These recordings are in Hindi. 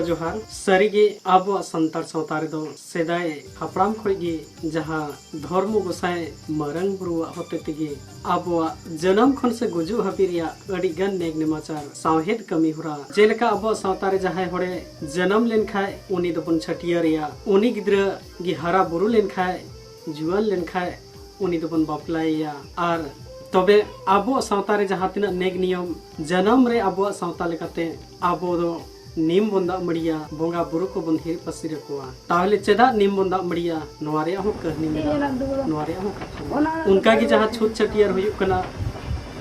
को जोहार सारीगे आबो संतार सावता रेदो सेदाय हापराम खोइगे जहां धर्म गोसाय मरंग बुरुआ होते तेगे आबो जन्म खन से गुजु हाबिरिया अडिगन नेग नेमाचार सावहेद कमी हुरा जेलका आबो सावता रे जहां होड़े जन्म लेनखाय उनी दोबन छटियारिया उनी गिद्रा गी हारा बुरु लेनखाय जुआन लेनखाय उनी दोबन बापलाइया आर तबे आबो सावता रे जहां तिना नेग नियम जन्म रे आबो सावता लेकाते आबो दो नीम बंदा मड़िया बोंगा बुरु को बन हिर पसिर कोआ ताहले चेदा नीम बंदा मड़िया नोवारे हो कहनी मेरा नोवारे हो कथा उनका की जहां छूत छटियर हुयु कना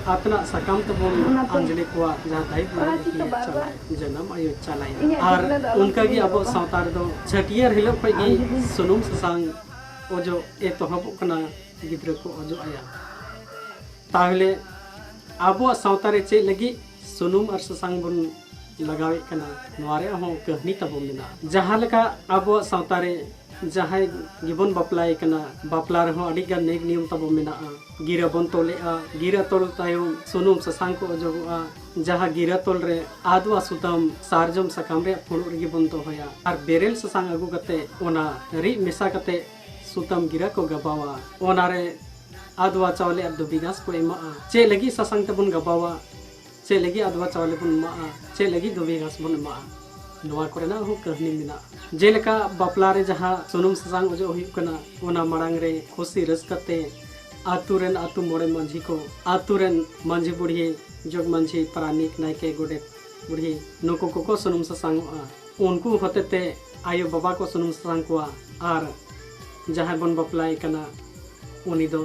आतना सकाम तो बोल अंजलि कोआ जहां दाई चला जन्म आयो चलाई और उनका की अब सावतार दो छटियर हिलो पगी सुनुम ससांग ओजो ए तो हबो कना गिद्र को ओजो आया ताहले आबो सावतारे चे लगी सुनुम और ससांग बन लगावे कना नोवारे हो कहनी तबो मिना जहां लका आबो सावतारे जहां गिबन बापलाय कना बापला रे हो अडी गान नेग नियम तबो मिना गिरा बन तोलेआ गिरा तोल तायम सुनुम ससांग को अजोगआ जहां गिरा तोल रे आदवा सुतम सारजम सकाम रे फुणु रे बन तो होया और बेरेल ससांग अगु कते ओना रि मिसा कते सुतम गिरा को गबावा ओना रे आदवा चावले अब दुबिगास को एमा चे लगी ससांग तबन गबावा चे लगी आदवा चावले बन मा चे लगी दुबी घास बन मा नोआ कोरेना हो कहनी मिना जेलका बापला रे जहां सुनुम ससांग ओजो हुई कना ओना मरांग रे खुशी रसकते आतुरेन आतु मोड़े मंझी को आतुरेन मंझी बुढ़ी जोग मंझी प्राणिक नायके गोडे बुढ़ी नुको को सुनुम ससांग उनको होते ते आयो बाबा को सुनुम ससांग को आर जहां बन बापलाय कना उनी दो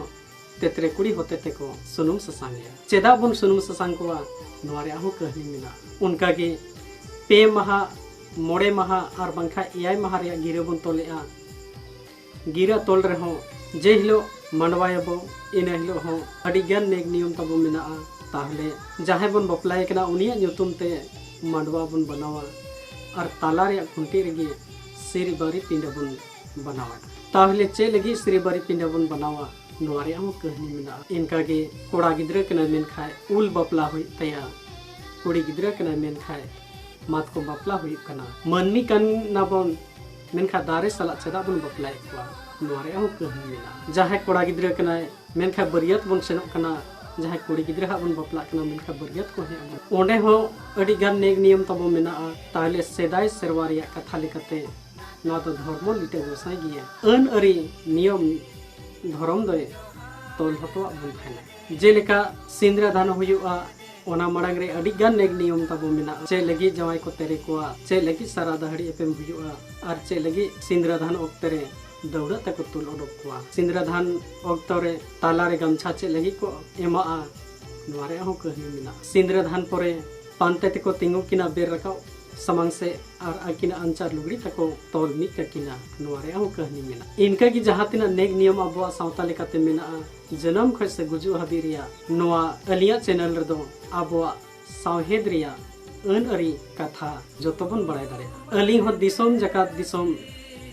तेतरे कुड़ी होते ते को सुनुम ससांग चेदा बन सुनुम ससांग को नोवारे हो कहनी मिना उनका के पे महा मोड़े महा और बंखा एआई महा रे गिरा बन तोलेआ गिरा तोल रे हो जे हिलो मानवायबो इन हिलो हो अडी गन नेग नियम तबो मिना ताहले जहां बन बपलाय कना उनिया ᱧᱩᱛᱩᱢ ते मांडवा बन बनावा और ताला रे खुंटी रेगे सिरी बारी पिंडा बन बनावा ताहले चे लगी सिरी बारी पिंडा बन बनावा नोवारे हो कहनी मिना इनका के कोड़ा गिद्रा कना मेन खाय उल बपला हुई तया कुड़ी गिद्रा कना मेन खाय मात को बपला हुई कना मनमी कन नाबन मेनखा दारे सला चेदा बन बपलाय को नोवारे हो कहनी मिना जहां कोड़ा गिद्रा कना मेनखा बरियत बन सेनो कना जहां कुड़ी गिद्रा हा बन बपला कना मेनखा बरियत को हे ओंडे हो अडी गान नेग नियम तबो मेना ताले सेदाय सेरवारिया कथा लेकते ना तो धर्म लिटे गोसाई गिया अन अरी नियम धर्म दे तोल हतो बन थाना जेलेका सिंद्रा दान हुयुआ ओना मड़ांग रे अडी गान नेग नियम तबो मिना चे लगी जवाई को तेरे कोआ चे लगी सारा दहड़ी एपेम हुयुआ और चे लगी सिंद्रा धान ओक्तरे दौड़ा तक तुल ओडक कोआ सिंद्रा धान ओक्तरे ताला रे गमछा चे लगी को एमा नोवारे हो कहनी मिना सिंद्रा धान परे पांते ते को तिंगु किना बेर रकाओ समंग से और आकिना अंचार लुगड़ी तको तोल मी ककिना नोवारे हो कहनी मिना इनका की जहां तिना नेग नियम अबो सावता लेकाते मिना जन्म खय से गुजु हाबिरिया नोआ अलिया चैनल रदो अबो सावहेद रिया अन अरी कथा जोतोबन बड़ाय दारे अली हो दिसोम जकात दिसोम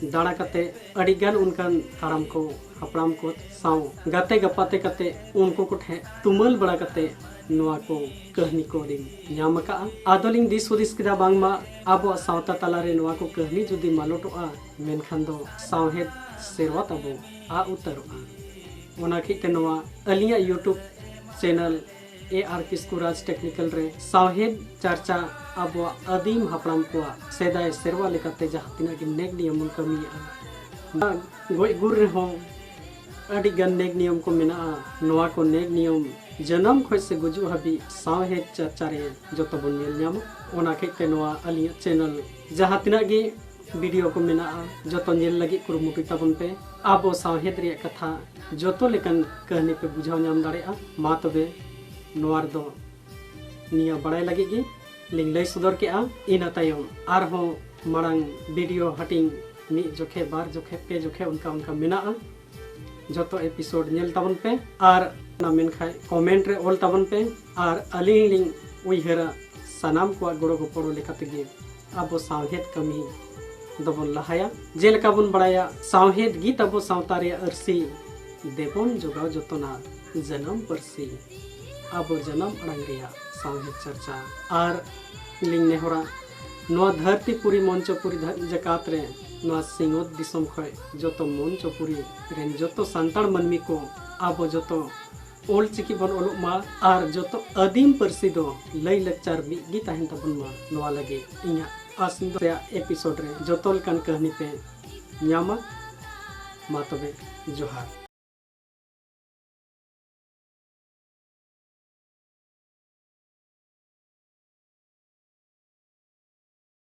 दाड़ा कते अडिगान उनकान हाराम को हपराम को साव गाते गपाते कते उनको को ठे तुमल बड़ा कते नोआ को कहनी को दिन नामका आदोलिंग दिस हुदिस किदा बांगमा आबो सावता तालारे नोआ को कहनी जुदी मालोटोआ मेनखान दो सावहेद सेरवा तबो आ उतरोआ ओना खिते नोआ अलिया यूट्यूब चैनल AR किस्कुराज टेक्निकल रे सावहेद चर्चा आबो आदिम हापराम को सेदाय सेरवा लेकाते जहां तिना की नेग नियम कमिया गोय गुर रे हो अडी गन नेग नियम को मेना नोआ को नेग नियम जन्म खय से गुजु हबी सावहेद चर्चा रे जतो बन नेल न्याम ओना खेते नोआ अलिया चैनल जहां तिना गे वीडियो को मेना जतो नेल लगी कुरुमुटु तबन पे आबो सावहेद रे कथा जतो लेकन कहनी पे बुझाव न्याम दाड़ेआ मा तबे नोआर दो निया बड़ाई लगी गे लिंग लय सुदर के इन तायम आर हो मरंग वीडियो हटिंग मी जोखे बार जोखे पे जोखे उनका मेना जतो एपिसोड नेल तबन पे आर ना मेन खाय कमेंट रे ऑल तबन पे आर अलिंग लिंग उइहरा सनाम को गोड़ो को पड़ो लेखाते गे आबो सावहेद कमी दबन लहाया जेलका बन बड़ाया सावहेद गीत आबो सावतारे अरसी देबन जोगाव जतना जन्म परसी आबो जन्म अड़ंग रिया सावहेद चर्चा आर लिंग नेहरा नवा धरतीपुरी मंचपुरी जकात रे नवा सिंगोत दिसम खय जोतो मंचपुरी रेन जोतो संताड़ मनमी को आबो जोतो ओल चिकी बन ओलुक मा आर जोतो आदिम परसी दो लई लक्चार मिगी ताहेन तबन मा नवा लगे इया आसिन दो एपिसोड रे जोतो लकान कहानी पे ᱧᱟᱢᱟ मा तबे जोहार।